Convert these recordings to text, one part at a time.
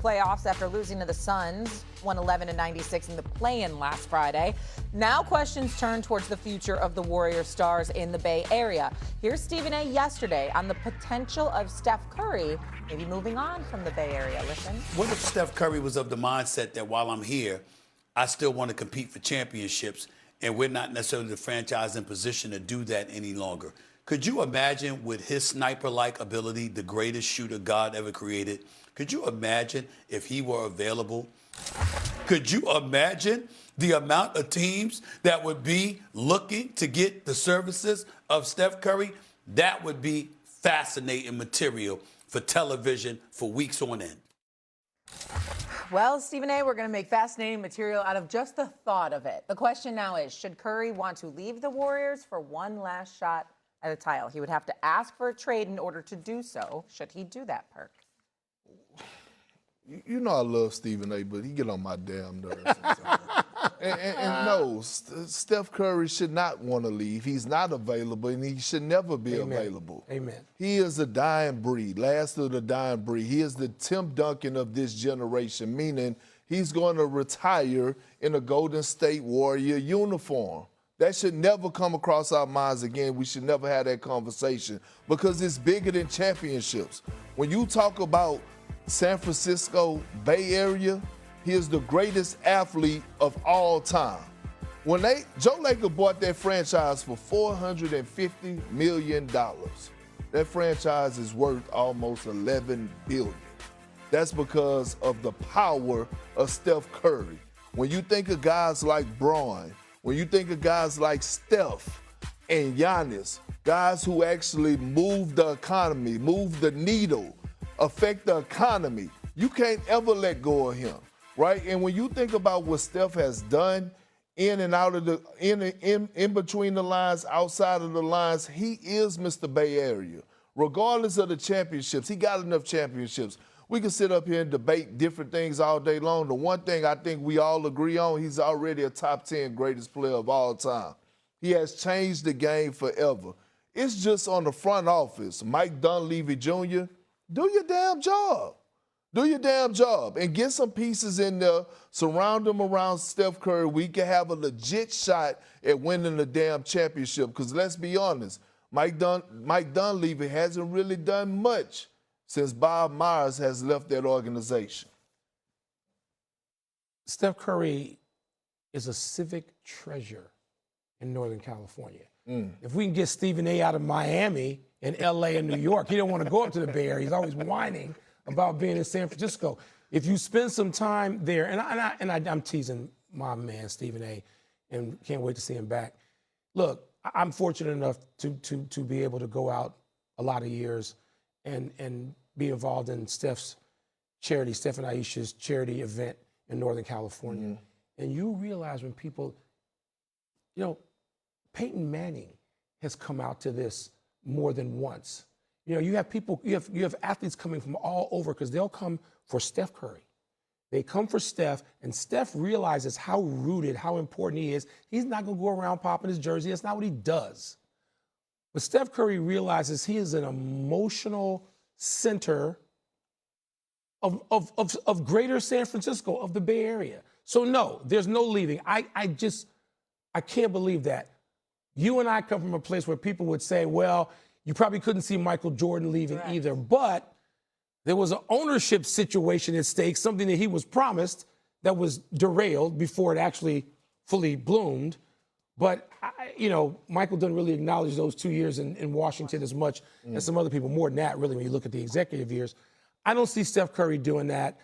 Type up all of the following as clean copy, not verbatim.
playoffs after losing to the Suns, 111-96 in the play-in last Friday. Now questions turn towards the future of the Warrior stars in the Bay Area. Here's Stephen A. yesterday on the potential of Steph Curry maybe moving on from the Bay Area. Listen. What if Steph Curry was of the mindset that while I'm here, I still want to compete for championships, and we're not necessarily the franchise in position to do that any longer? Could you imagine, with his sniper-like ability, the greatest shooter God ever created, could you imagine if he were available? Could you imagine the amount of teams that would be looking to get the services of Steph Curry? That would be fascinating material for television for weeks on end. Well, Stephen A., we're going to make fascinating material out of just the thought of it. The question now is, should Curry want to leave the Warriors for one last shot at a title? He would have to ask for a trade in order to do so. Should he do that, Perk? You know I love Stephen A., but he get on my damn nerves sometimes. and no, Steph Curry should not want to leave. He's not available, and he should never be available. Amen. He is a dying breed, last of the dying breed. He is the Tim Duncan of this generation, meaning he's going to retire in a Golden State Warrior uniform. That should never come across our minds again. We should never have that conversation because it's bigger than championships. When you talk about San Francisco Bay Area, he is the greatest athlete of all time. When Joe Lacob bought that franchise for $450 million, that franchise is worth almost $11 billion. That's because of the power of Steph Curry. When you think of guys like Braun, when you think of guys like Steph and Giannis, guys who actually move the economy, move the needle, affect the economy, you can't ever let go of him, right? And when you think about what Steph has done in and out of the, in between the lines, outside of the lines, he is Mr. Bay Area. Regardless of the championships, he got enough championships. We can sit up here and debate different things all day long. The one thing I think we all agree on, he's already a top 10 greatest player of all time. He has changed the game forever. It's just on the front office. Mike Dunleavy Jr., do your damn job. Do your damn job and get some pieces in there, surround them around Steph Curry. We can have a legit shot at winning the damn championship because let's be honest, Mike Dunleavy hasn't really done much since Bob Myers has left that organization. Steph Curry is a civic treasure in Northern California. If we can get Stephen A. out of Miami and L.A. and New York, he don't want to go up to the Bay Area. He's always whining about being in San Francisco. If you spend some time there, and I'm teasing my man Stephen A. and can't wait to see him back. Look, I'm fortunate enough to be able to go out a lot of years and be involved in Steph's charity, Steph and Aisha's charity event in Northern California. And you realize when people, you know, Peyton Manning has come out to this more than once. You know, you have people, you have athletes coming from all over because they'll come for Steph Curry. They come for Steph, and Steph realizes how rooted, how important he is. He's not going to go around popping his jersey. That's not what he does. But Steph Curry realizes he is an emotional center of greater San Francisco, of the Bay Area. So no, there's no leaving. I can't believe that. You and I come from a place where people would say, well, you probably couldn't see Michael Jordan leaving either, but there was an ownership situation at stake, something that he was promised that was derailed before it actually fully bloomed. But, you know, Michael doesn't really acknowledge those 2 years in Washington as much as some other people, more than that, really, when you look at the executive years. I don't see Steph Curry doing that.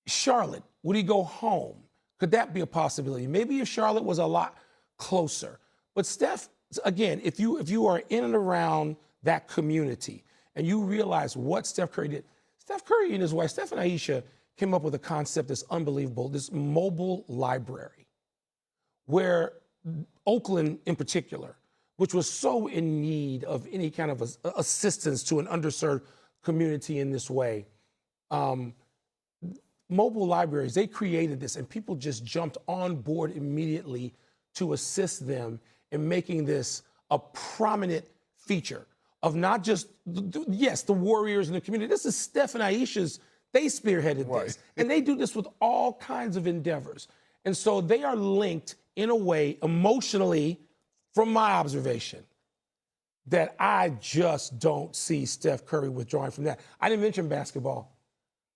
Charlotte, would he go home? Could that be a possibility? Maybe if Charlotte was a lot closer. But Steph, again, if you are in and around that community and you realize what Steph Curry did, Steph Curry and his wife, Steph and Aisha, came up with a concept that's unbelievable, this mobile library, where Oakland in particular, which was so in need of any kind of assistance to an underserved community in this way, mobile libraries, they created this and people just jumped on board immediately to assist them in making this a prominent feature. of not just, yes, the Warriors and the community. This is Steph and Aisha's, they spearheaded this. And they do this with all kinds of endeavors. And so they are linked in a way emotionally, from my observation, that I just don't see Steph Curry withdrawing from that. I didn't mention basketball.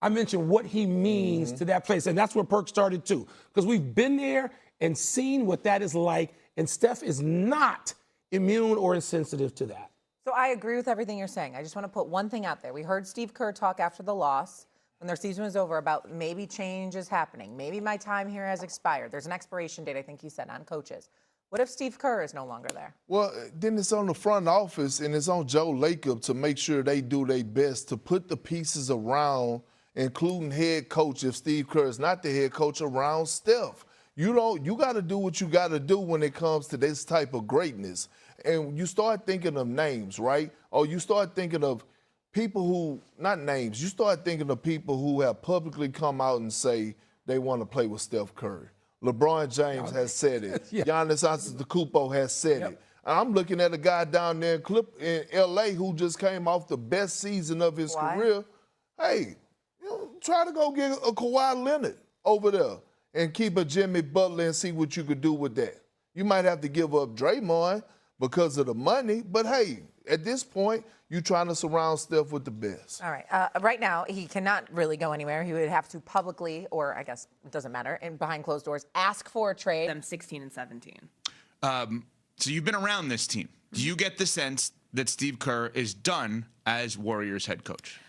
I mentioned what he means to that place. And that's where Perk started too. Because we've been there and seen what that is like. And Steph is not immune or insensitive to that. So I agree with everything you're saying. I just want to put one thing out there. We heard Steve Kerr talk after the loss, when their season was over, about maybe change is happening. Maybe my time here has expired. There's an expiration date, I think he said, on coaches. What if Steve Kerr is no longer there? Well, then it's on the front office and it's on Joe Lacob to make sure they do their best to put the pieces around, including head coach, if Steve Kerr is not the head coach, around Steph. You got to do what you got to do when it comes to this type of greatness. And you start thinking of names, right? Or you start thinking of people who, not names, you start thinking of people who have publicly come out and say they want to play with Steph Curry. LeBron James has said it. Giannis Antetokounmpo has said it. And I'm looking at a guy down there in L.A. who just came off the best season of his career. Hey, try to go get a Kawhi Leonard over there and keep a Jimmy Butler and see what you could do with that. You might have to give up Draymond because of the money, but hey, at this point, you're trying to surround Steph with the best. All right. Right now, he cannot really go anywhere. He would have to publicly, or I guess it doesn't matter, and behind closed doors, ask for a trade. Them 16 and 17. So you've been around this team. Do you get the sense that Steve Kerr is done as Warriors head coach?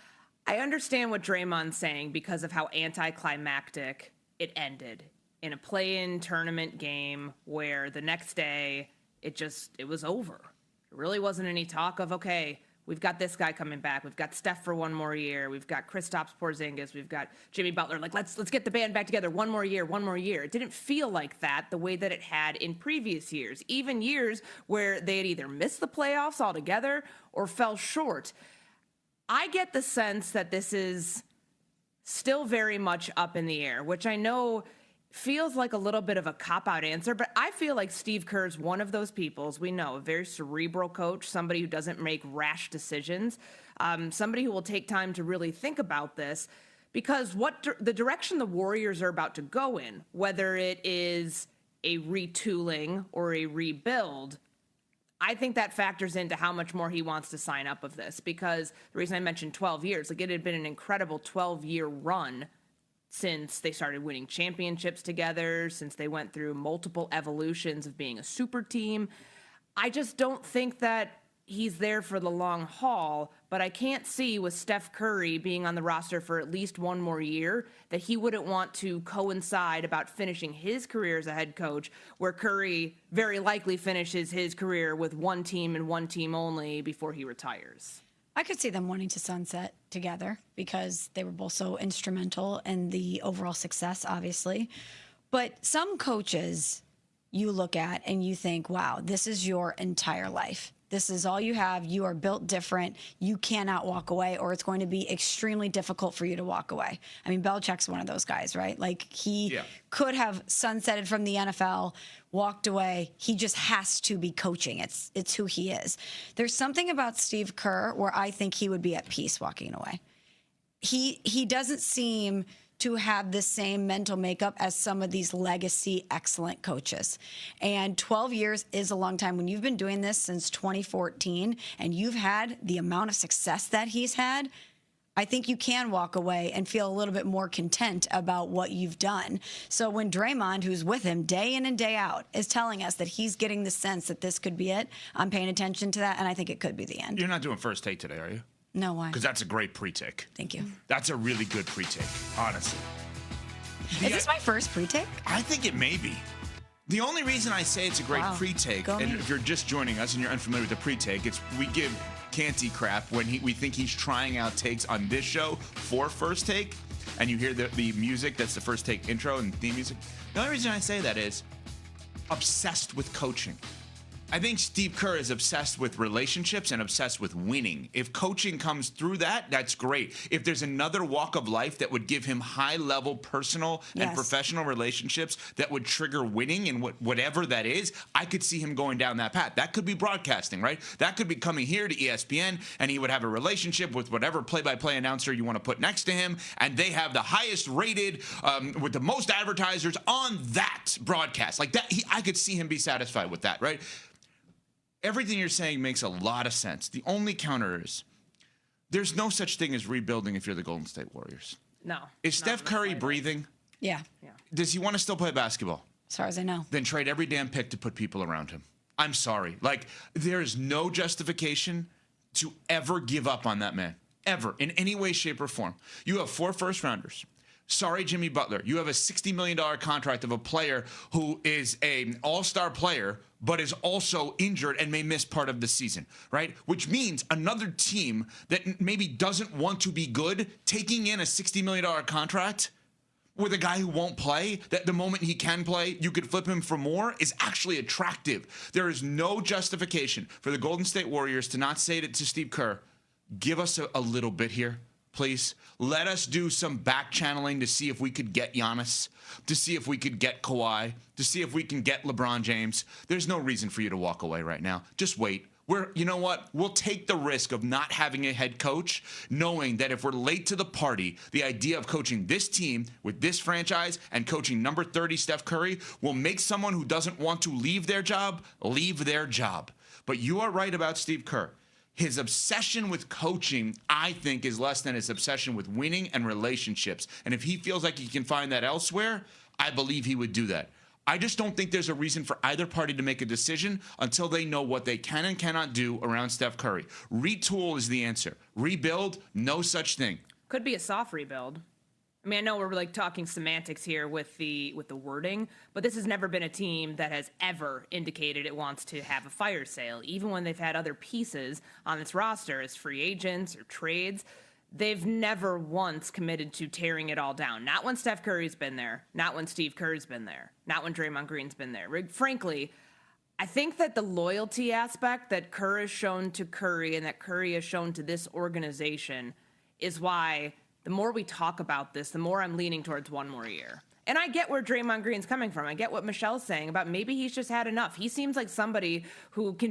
I understand what Draymond's saying because of how anticlimactic it ended in a play-in tournament game where the next day it was over. There really wasn't any talk of, okay, we've got this guy coming back. We've got Steph for one more year. We've got Kristaps Porzingis. We've got Jimmy Butler. Like, let's get the band back together. One more year, one more year. It didn't feel like that the way that it had in previous years, even years where they had either missed the playoffs altogether or fell short. I get the sense that this is still very much up in the air, which I know feels like a little bit of a cop-out answer, but I feel like Steve Kerr's one of those people, as we know, a very cerebral coach, somebody who doesn't make rash decisions, somebody who will take time to really think about this, because the direction the Warriors are about to go in, whether it is a retooling or a rebuild, I think that factors into how much more he wants to sign up of this, because the reason I mentioned 12 years, like it had been an incredible 12-year run since they started winning championships together, since they went through multiple evolutions of being a super team. I just don't think that he's there for the long haul, but I can't see with Steph Curry being on the roster for at least one more year that he wouldn't want to coincide about finishing his career as a head coach, where Curry very likely finishes his career with one team and one team only before he retires. I could see them wanting to sunset together because they were both so instrumental in the overall success, obviously. But some coaches you look at and you think, wow, this is your entire life. This is all you have. You are built different. You cannot walk away, or it's going to be extremely difficult for you to walk away. I mean, Belichick's one of those guys, right? Like he could have sunsetted from the NFL, walked away. He just has to be coaching. It's who he is. There's something about Steve Kerr where I think he would be at peace walking away. He doesn't seem to have the same mental makeup as some of these legacy excellent coaches. And 12 years is a long time. When you've been doing this since 2014 and you've had the amount of success that he's had, I think you can walk away and feel a little bit more content about what you've done. So when Draymond, who's with him day in and day out, is telling us that he's getting the sense that this could be it, I'm paying attention to that, and I think it could be the end. You're not doing first take today, are you? No, why? Because that's a great pre-take. Thank you. That's a really good pre-take, honestly. Is this my first pre-take? I think it may be. The only reason I say it's a great pre-take, and if you're just joining us and you're unfamiliar with the pre-take, it's we give Canty crap when we think he's trying out takes on this show for first take, and you hear the music that's the first take intro and theme music. The only reason I say that is obsessed with coaching. I think Steve Kerr is obsessed with relationships and obsessed with winning. If coaching comes through that, that's great. If there's another walk of life that would give him high-level personal and professional relationships that would trigger winning and whatever that is, I could see him going down that path. That could be broadcasting, right? That could be coming here to ESPN, and he would have a relationship with whatever play-by-play announcer you want to put next to him, and they have the highest rated, with the most advertisers on that broadcast. Like that, I could see him be satisfied with that, right? Everything you're saying makes a lot of sense. The only counter is there's no such thing as rebuilding if you're the Golden State Warriors. No. Is Steph Curry breathing? Yeah. Does he want to still play basketball? As far as I know. Then trade every damn pick to put people around him. I'm sorry. Like, there is no justification to ever give up on that man. Ever. In any way, shape, or form. You have 4 first-rounders. Sorry, Jimmy Butler. You have a $60 million contract of a player who is an all-star player, but is also injured and may miss part of the season, right? Which means another team that maybe doesn't want to be good, taking in a $60 million contract with a guy who won't play, that the moment he can play, you could flip him for more, is actually attractive. There is no justification for the Golden State Warriors to not say to Steve Kerr, give us a little bit here. Please, let us do some back channeling to see if we could get Giannis, to see if we could get Kawhi, to see if we can get LeBron James. There's no reason for you to walk away right now. Just wait. You know what? We'll take the risk of not having a head coach, knowing that if we're late to the party, the idea of coaching this team with this franchise and coaching number 30 Steph Curry will make someone who doesn't want to leave their job. But you are right about Steve Kerr. His obsession with coaching, I think, is less than his obsession with winning and relationships. And if he feels like he can find that elsewhere, I believe he would do that. I just don't think there's a reason for either party to make a decision until they know what they can and cannot do around Steph Curry. Retool is the answer. Rebuild, no such thing. Could be a soft rebuild. I mean, I know we're like talking semantics here with the wording, but this has never been a team that has ever indicated it wants to have a fire sale. Even when they've had other pieces on its roster as free agents or trades, they've never once committed to tearing it all down. Not when Steph Curry's been there, not when Steve Kerr's been there, not when Draymond Green's been there. Frankly, I think that the loyalty aspect that Kerr has shown to Curry and that Curry has shown to this organization is why the more we talk about this, the more I'm leaning towards one more year. And I get where Draymond Green's coming from. I get what Michelle's saying about maybe he's just had enough. He seems like somebody who can be